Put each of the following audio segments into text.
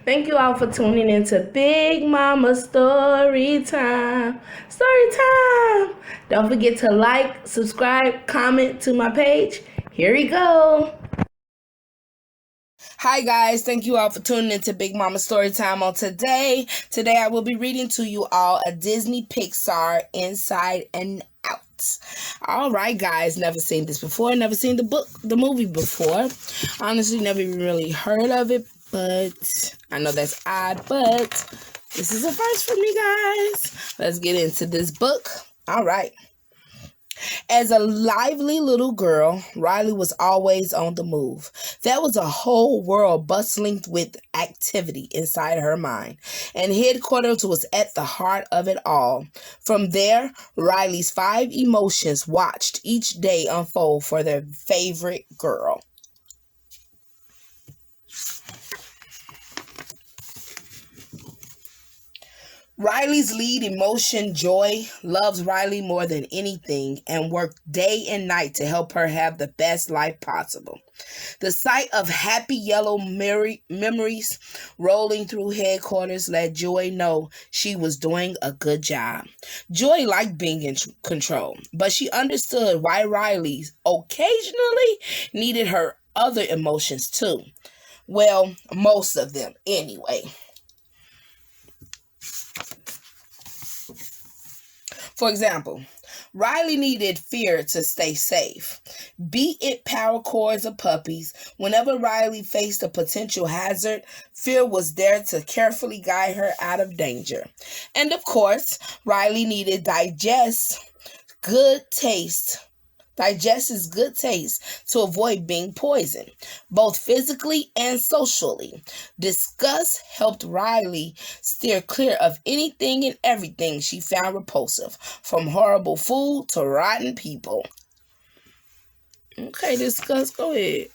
Thank you all for tuning into Big Mama Story Time. Story Time! Don't forget to like, subscribe, comment to my page. Here we go. Hi guys, thank you all for tuning into Big Mama Story Time on today. Today I will be reading to you all a Disney Pixar Inside and Out. All right, guys, never seen this before, never seen the movie before. Honestly, never even really heard of it, but I know that's odd, but this is a first for me, guys. Let's get into this book. All right. As a lively little girl, Riley was always on the move. There was a whole world bustling with activity inside her mind, and headquarters was at the heart of it all. From there, Riley's 5 emotions watched each day unfold for their favorite girl. Riley's lead emotion, Joy, loves Riley more than anything and worked day and night to help her have the best life possible. The sight of happy yellow memories rolling through headquarters let Joy know she was doing a good job. Joy liked being in control, but she understood why Riley occasionally needed her other emotions too. Well, most of them anyway. For example, Riley needed fear to stay safe. Be it power cords or puppies, whenever Riley faced a potential hazard, fear was there to carefully guide her out of danger. And of course, Riley needed digest good taste to avoid being poisoned, both physically and socially. Disgust helped Riley steer clear of anything and everything she found repulsive, from horrible food to rotten people. Okay, disgust, go ahead.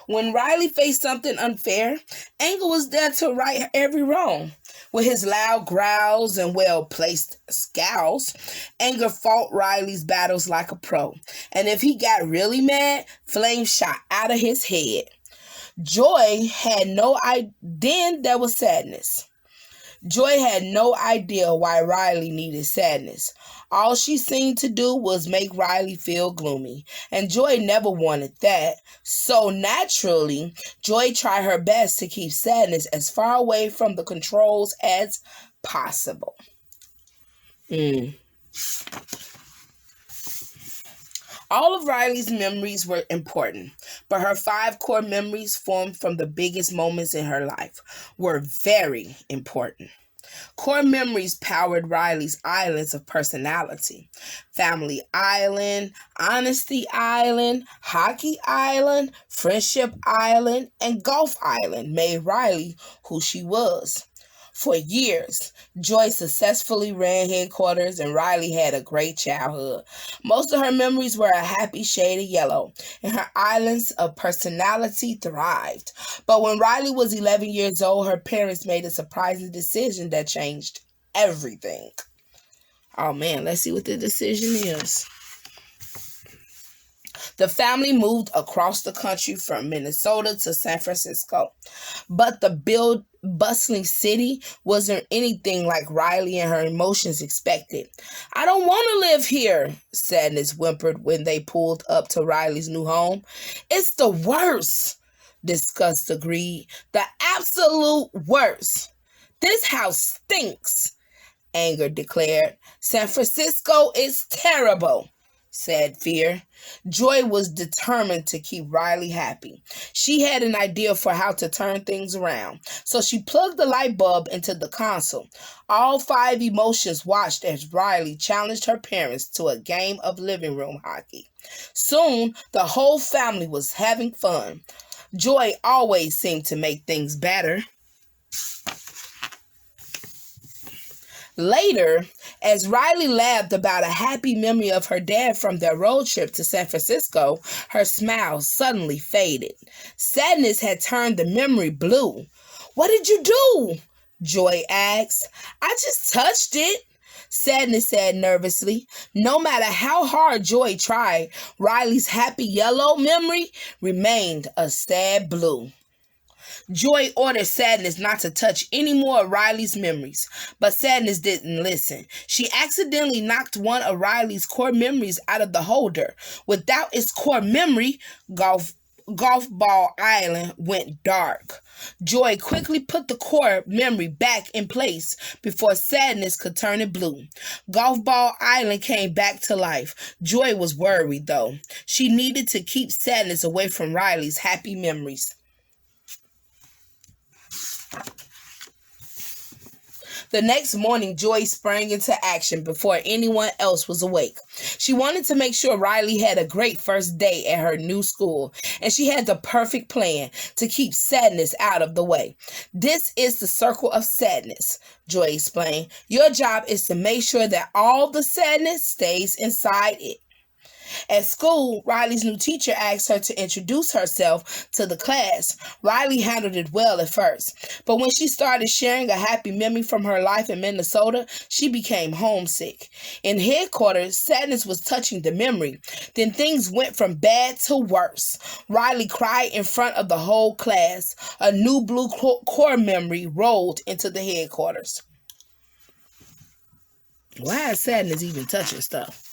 When Riley faced something unfair, anger was there to right every wrong. With his loud growls and well-placed scowls, anger fought Riley's battles like a pro. And if he got really mad, flames shot out of his head. Joy had no idea. Then there was sadness. Joy had no idea why Riley needed sadness. All she seemed to do was make Riley feel gloomy, and Joy never wanted that. So naturally, Joy tried her best to keep sadness as far away from the controls as possible. All of Riley's memories were important, but her 5 core memories formed from the biggest moments in her life were very important. Core memories powered Riley's islands of personality. Family Island, Honesty Island, Hockey Island, Friendship Island, and Golf Island made Riley who she was. For years, Joy successfully ran headquarters and Riley had a great childhood. Most of her memories were a happy shade of yellow, and her islands of personality thrived. But when Riley was 11 years old, her parents made a surprising decision that changed everything. Oh man, let's see what the decision is. The family moved across the country from Minnesota to San Francisco, but the bustling city wasn't anything like Riley and her emotions expected. "I don't want to live here," sadness whimpered when they pulled up to Riley's new home. "It's the worst," disgust agreed. "The absolute worst. This house stinks," anger declared. "San Francisco is terrible," said fear. Joy was determined to keep Riley happy. She had an idea for how to turn things around, so she plugged the light bulb into the console. All 5 emotions watched as Riley challenged her parents to a game of living room hockey. Soon, the whole family was having fun. Joy always seemed to make things better. Later, as Riley laughed about a happy memory of her dad from their road trip to San Francisco, her smile suddenly faded. Sadness had turned the memory blue. "What did you do?" Joy asked. "I just touched it," Sadness said nervously. No matter how hard Joy tried, Riley's happy yellow memory remained a sad blue. Joy ordered Sadness not to touch any more of Riley's memories, but Sadness didn't listen. She accidentally knocked one of Riley's core memories out of the holder. Without its core memory, Golf Ball Island went dark. Joy quickly put the core memory back in place before Sadness could turn it blue. Golf Ball Island came back to life. Joy was worried, though. She needed to keep Sadness away from Riley's happy memories. The next morning, Joy sprang into action before anyone else was awake. She wanted to make sure Riley had a great first day at her new school, and she had the perfect plan to keep Sadness out of the way. This is the circle of sadness, Joy explained. Your job is to make sure that all the sadness stays inside it. At school, Riley's new teacher asked her to introduce herself to the class. Riley handled it well at first, but when she started sharing a happy memory from her life in Minnesota, she became homesick. In headquarters, Sadness was touching the memory. Then things went from bad to worse. Riley cried in front of the whole class. A new blue core memory rolled into the headquarters. Why is Sadness even touching stuff?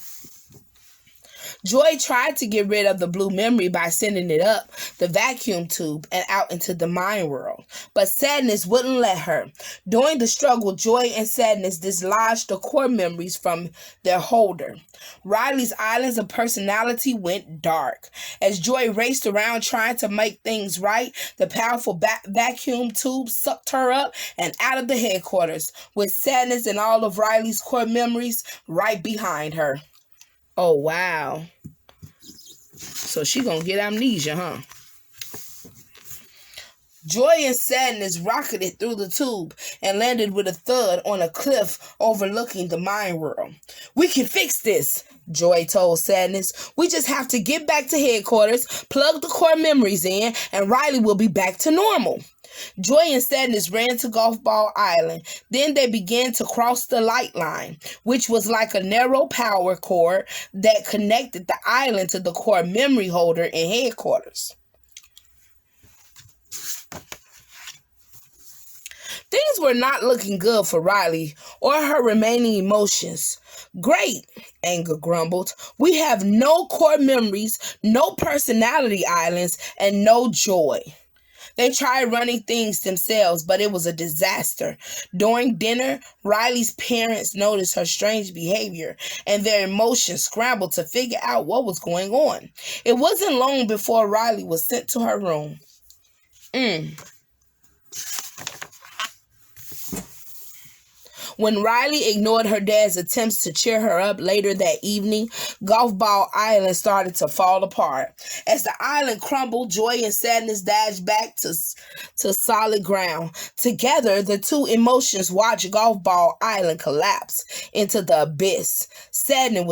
Joy tried to get rid of the blue memory by sending it up the vacuum tube and out into the mind world, but Sadness wouldn't let her. During the struggle, Joy and Sadness dislodged the core memories from their holder. Riley's islands of personality went dark. As Joy raced around trying to make things right, the powerful vacuum tube sucked her up and out of the headquarters, with Sadness and all of Riley's core memories right behind her. Oh, wow. So she gonna get amnesia, huh? Joy and Sadness rocketed through the tube and landed with a thud on a cliff overlooking the mind world. We can fix this, Joy told Sadness. We just have to get back to headquarters, plug the core memories in, and Riley will be back to normal. Joy and Sadness ran to Golf Ball Island. Then they began to cross the light line, which was like a narrow power cord that connected the island to the core memory holder in headquarters. Things were not looking good for Riley or her remaining emotions. Great, anger grumbled. We have no core memories, no personality islands, and no joy. They tried running things themselves, but it was a disaster. During dinner, Riley's parents noticed her strange behavior, and their emotions scrambled to figure out what was going on. It wasn't long before Riley was sent to her room. When Riley ignored her dad's attempts to cheer her up later that evening, Golf Ball Island started to fall apart. As the island crumbled, Joy and Sadness dashed back to solid ground. Together, the two emotions watched Golf Ball Island collapse into the abyss. Sadness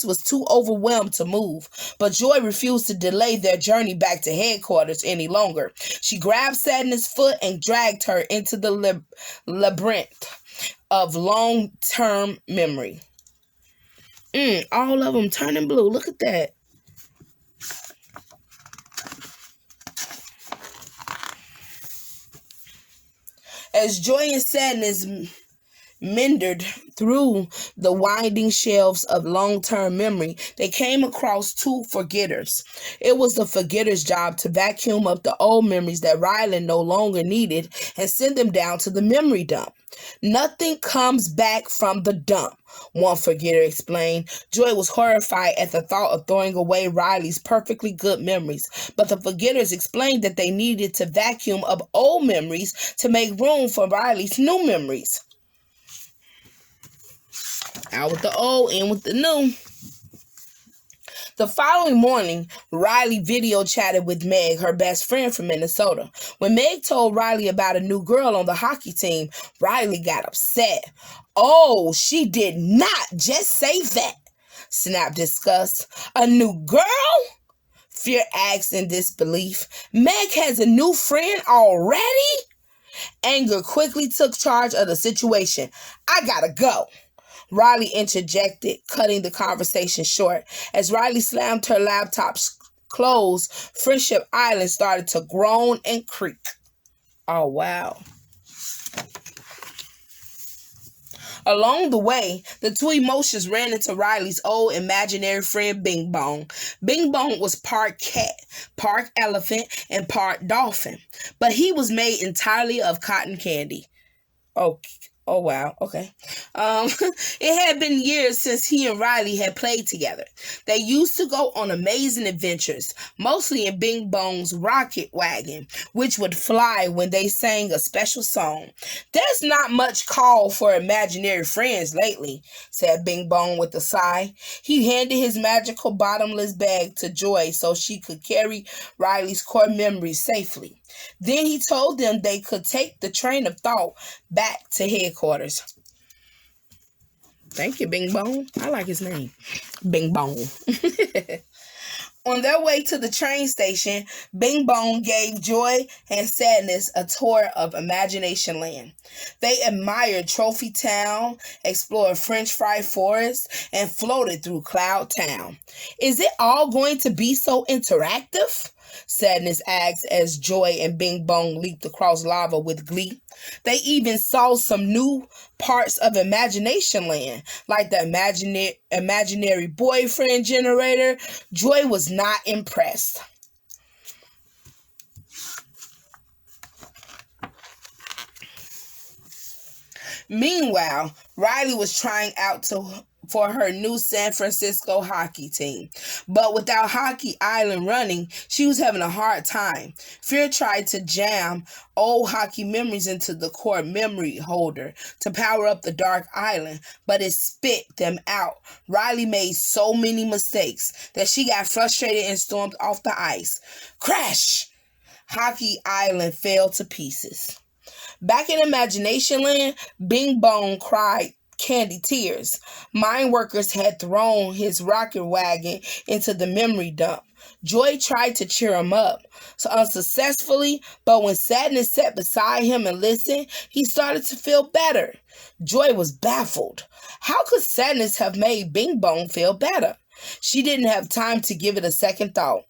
was too overwhelmed to move, but Joy refused to delay their journey back to headquarters any longer. She grabbed Sadness' foot and dragged her into the labyrinth of long-term memory. All of them turning blue. Look at that. As Joy and Sadness meandered through the winding shelves of long-term memory, they came across two forgetters. It was the forgetter's job to vacuum up the old memories that Riley no longer needed and send them down to the memory dump. Nothing comes back from the dump, one forgetter explained. Joy was horrified at the thought of throwing away Riley's perfectly good memories, but the forgetters explained that they needed to vacuum up old memories to make room for Riley's new memories. Out with the old, in with the new. The following morning, Riley video chatted with Meg, her best friend from Minnesota. When Meg told Riley about a new girl on the hockey team, Riley got upset. Oh, she did not just say that, snapped disgust. A new girl? Fear asked in disbelief. Meg has a new friend already? Anger quickly took charge of the situation. I gotta go, Riley interjected, cutting the conversation short. As Riley slammed her laptop closed, Friendship Island started to groan and creak. Oh, wow. Along the way, the two emotions ran into Riley's old imaginary friend Bing Bong. Bing Bong was part cat, part elephant, and part dolphin, but he was made entirely of cotton candy. Oh, oh wow. Okay. It had been years since he and Riley had played together. They used to go on amazing adventures, mostly in Bing Bong's rocket wagon, which would fly when they sang a special song. There's not much call for imaginary friends lately, said Bing Bong with a sigh. He handed his magical bottomless bag to Joy so she could carry Riley's core memories safely. Then he told them they could take the train of thought back to headquarters. Thank you, Bing Bong. I like his name. Bing Bong. On their way to the train station, Bing Bong gave Joy and Sadness a tour of Imagination Land. They admired Trophy Town, explored French Fry Forest, and floated through Cloud Town. Is it all going to be so interactive? Sadness asked as Joy and Bing Bong leaped across lava with glee. They even saw some new parts of Imagination Land, like the imaginary boyfriend generator. Joy was not impressed. Meanwhile, Riley was trying out for her new San Francisco hockey team. But without Hockey Island running, she was having a hard time. Fear tried to jam old hockey memories into the core memory holder to power up the dark island, but it spit them out. Riley made so many mistakes that she got frustrated and stormed off the ice. Crash! Hockey Island fell to pieces. Back in Imagination Land, Bing Bong cried candy tears. Mine workers had thrown his rocket wagon into the memory dump. Joy tried to cheer him up, so unsuccessfully, but when Sadness sat beside him and listened, he started to feel better. Joy was baffled. How could Sadness have made Bing Bong feel better? She didn't have time to give it a second thought.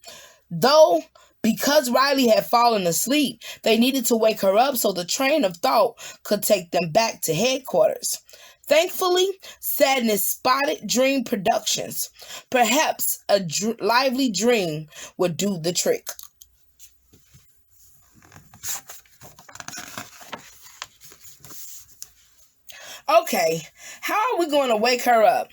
Though, because Riley had fallen asleep, they needed to wake her up so the train of thought could take them back to headquarters. Thankfully, Sadness spotted Dream Productions. Perhaps a lively dream would do the trick. Okay, how are we going to wake her up?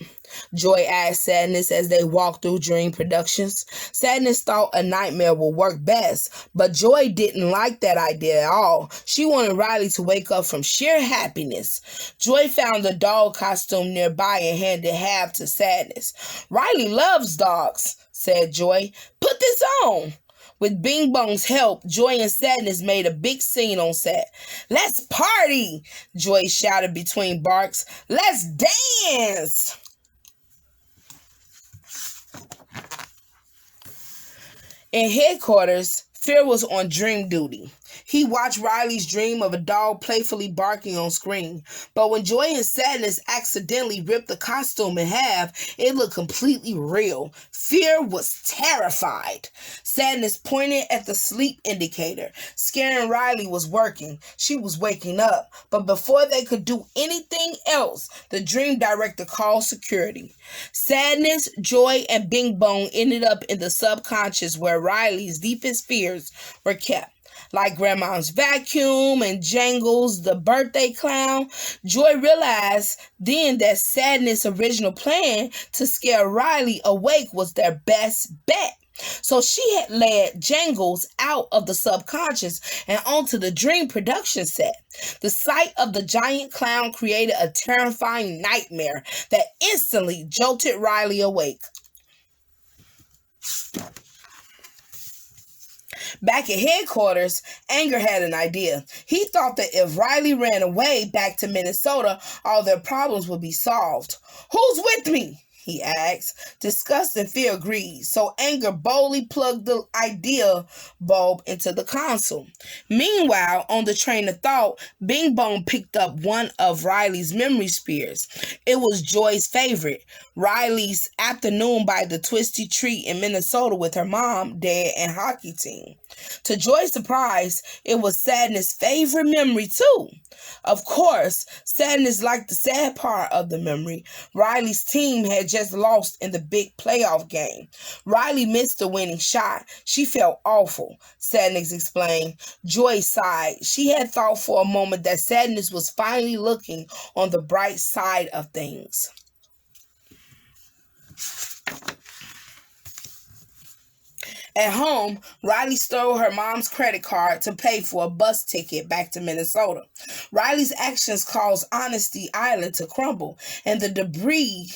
Joy asked Sadness as they walked through Dream Productions. Sadness thought a nightmare would work best, but Joy didn't like that idea at all. She wanted Riley to wake up from sheer happiness. Joy found a dog costume nearby and handed half to Sadness. Riley loves dogs, said Joy. Put this on. With Bing Bong's help, Joy and Sadness made a big scene on set. Let's party! Joy shouted between barks. Let's dance! In headquarters, Fear was on dream duty. He watched Riley's dream of a dog playfully barking on screen. But when Joy and Sadness accidentally ripped the costume in half, it looked completely real. Fear was terrified. Sadness pointed at the sleep indicator. Scaring Riley was working. She was waking up. But before they could do anything else, the dream director called security. Sadness, Joy, and Bing Bong ended up in the subconscious where Riley's deepest fears were kept. Like Grandma's vacuum and Jangles, the birthday clown. Joy realized then that Sadness' original plan to scare Riley awake was their best bet. So she had led Jangles out of the subconscious and onto the dream production set. The sight of the giant clown created a terrifying nightmare that instantly jolted Riley awake. Back at headquarters, Anger had an idea. He thought that if Riley ran away back to Minnesota, all their problems would be solved. Who's with me? he asked. Disgust and fear agreed, so anger boldly plugged the idea bulb into the console. Meanwhile, on the train of thought, Bing Bong picked up one of Riley's memory spears. It was Joy's favorite. Riley's afternoon by the Twisty Tree in Minnesota with her mom, dad, and hockey team. To Joy's surprise, it was Sadness' favorite memory too. Of course, Sadness liked the sad part of the memory. Riley's team had just lost in the big playoff game. Riley missed the winning shot. She felt awful, Sadness explained. Joy sighed. She had thought for a moment that Sadness was finally looking on the bright side of things. At home, Riley stole her mom's credit card to pay for a bus ticket back to Minnesota. Riley's actions caused Honesty Island to crumble, and the debris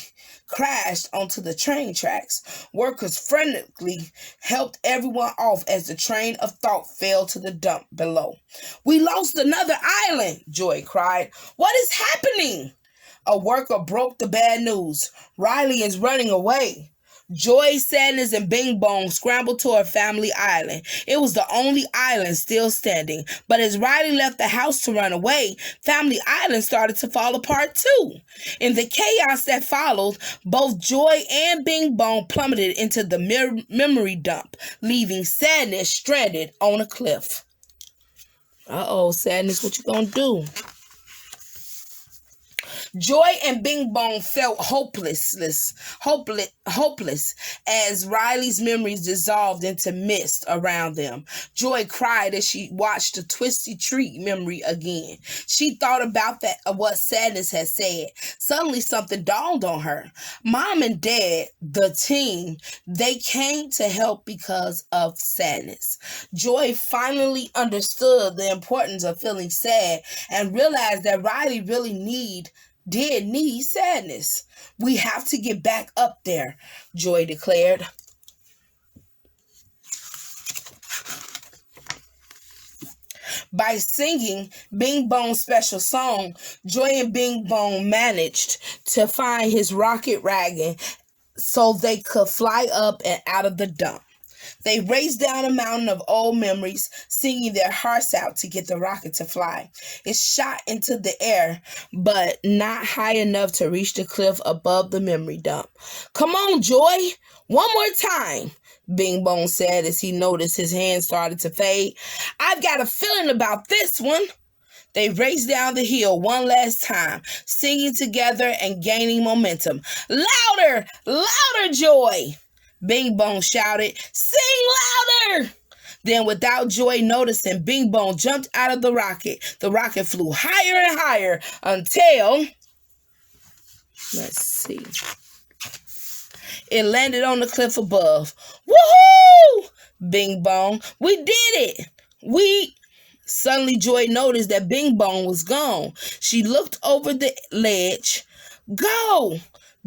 crashed onto the train tracks. Workers frantically helped everyone off as the train of thought fell to the dump below. "We lost another island," Joy cried. "What is happening?" A worker broke the bad news. "Riley is running away." Joy, Sadness, and Bing Bong scrambled to her family island. It was the only island still standing. But as Riley left the house to run away, Family Island started to fall apart too. In the chaos that followed, both Joy and Bing Bong plummeted into the memory dump, leaving Sadness stranded on a cliff. Uh-oh, Sadness, what you gonna do? Joy and Bing Bong felt hopeless as Riley's memories dissolved into mist around them. Joy cried as she watched the Twisty Tree memory again. She thought about what Sadness had said. Suddenly something dawned on her. Mom and Dad, the team, they came to help because of Sadness. Joy finally understood the importance of feeling sad and realized that Riley really did need Sadness. "We have to get back up there," Joy declared. By singing Bing Bong's special song, Joy and Bing Bong managed to find his rocket wagon so they could fly up and out of the dump. They raced down a mountain of old memories, singing their hearts out to get the rocket to fly. It shot into the air, but not high enough to reach the cliff above the memory dump. "Come on, Joy, one more time," Bing Bong said as he noticed his hand started to fade. "I've got a feeling about this one." They raced down the hill one last time, singing together and gaining momentum. "Louder, louder, Joy!" Bing Bong shouted, "Sing louder!" Then, without Joy noticing, Bing Bong jumped out of the rocket. The rocket flew higher and higher until, let's see, it landed on the cliff above. "Woohoo! Bing Bong, we did it! Suddenly, Joy noticed that Bing Bong was gone. She looked over the ledge. "Go!"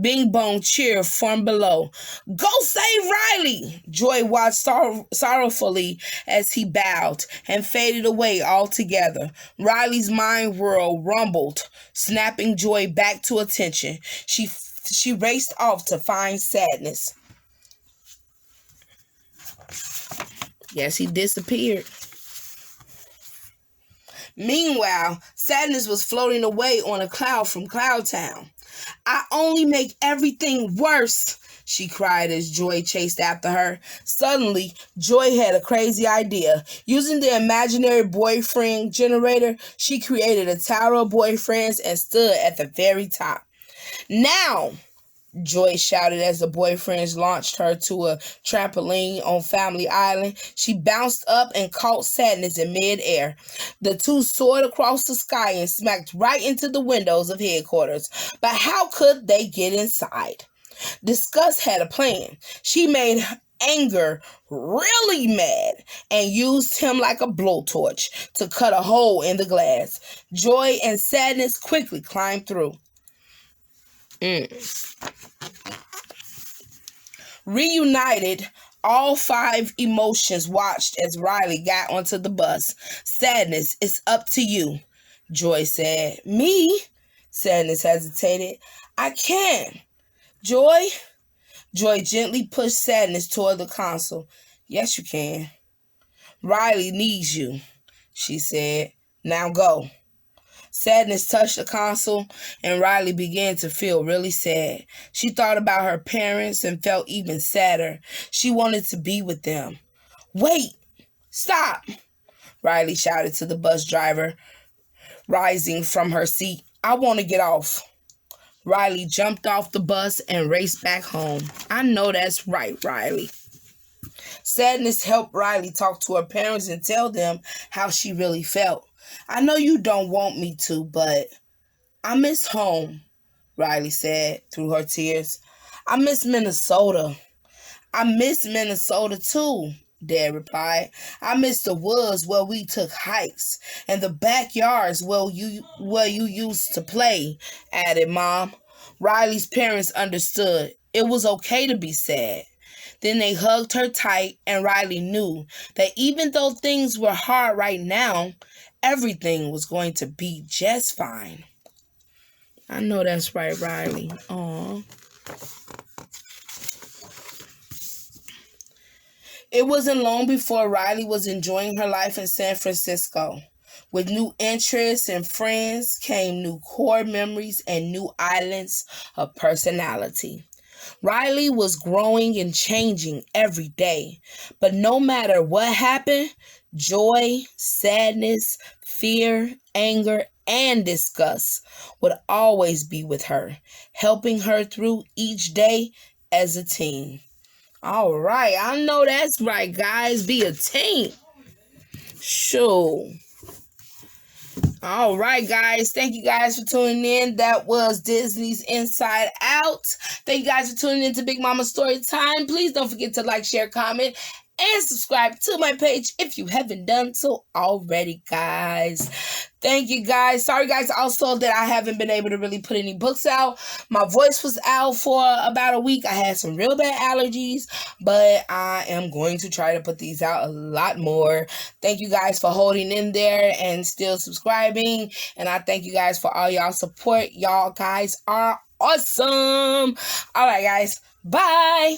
Bing Bong cheered from below. "Go save Riley!" Joy watched sorrowfully as he bowed and faded away altogether. Riley's mind world rumbled, snapping Joy back to attention. She raced off to find Sadness. Yes, he disappeared. Meanwhile, Sadness was floating away on a cloud from Cloud Town. "I only make everything worse," she cried as Joy chased after her. Suddenly, Joy had a crazy idea. Using the imaginary boyfriend generator, she created a tower of boyfriends and stood at the very top. "Now!" Joy shouted as the boyfriends launched her to a trampoline on Family Island. She bounced up and caught Sadness in midair. The two soared across the sky and smacked right into the windows of headquarters. But how could they get inside? Disgust had a plan. She made Anger really mad and used him like a blowtorch to cut a hole in the glass. Joy and Sadness quickly climbed through. Reunited, all five emotions watched as Riley got onto the bus. "Sadness, it's up to you," Joy said. "Me?" Sadness hesitated. "I can't." Joy? Joy gently pushed Sadness toward the console. Yes, you can. Riley needs you, she said. Now go. Sadness touched the console, and Riley began to feel really sad. She thought about her parents and felt even sadder. She wanted to be with them. Wait! Stop! Riley shouted to the bus driver, rising from her seat. I want to get off. Riley jumped off the bus and raced back home. I know that's right, Riley. Sadness helped Riley talk to her parents and tell them how she really felt. I know you don't want me to, but I miss home, Riley said through her tears. I miss Minnesota. I miss Minnesota too, Dad replied. I miss the woods where we took hikes and the backyards where you used to play, added Mom. Riley's parents understood. It was okay to be sad. Then they hugged her tight, and Riley knew that even though things were hard right now, everything was going to be just fine. I know that's right, Riley. Aw. It wasn't long before Riley was enjoying her life in San Francisco. With new interests and friends came new core memories and new islands of personality. Riley was growing and changing every day, but no matter what happened, joy, sadness, fear, anger, and disgust would always be with her, helping her through each day as a team. All right, I know that's right, guys. Be a team. Sure. All right, guys. Thank you guys for tuning in. That was Disney's Inside Out. Thank you guys for tuning in to Big Mama Story Time. Please don't forget to like, share, comment, and subscribe to my page if you haven't done so already, guys. Thank you, guys. Sorry, guys, also that I haven't been able to really put any books out. My voice was out for about a week. I had some real bad allergies, but I am going to try to put these out a lot more. Thank you guys for holding in there and still subscribing. And I thank you guys for all y'all support. Y'all guys are awesome. All right, guys. Bye.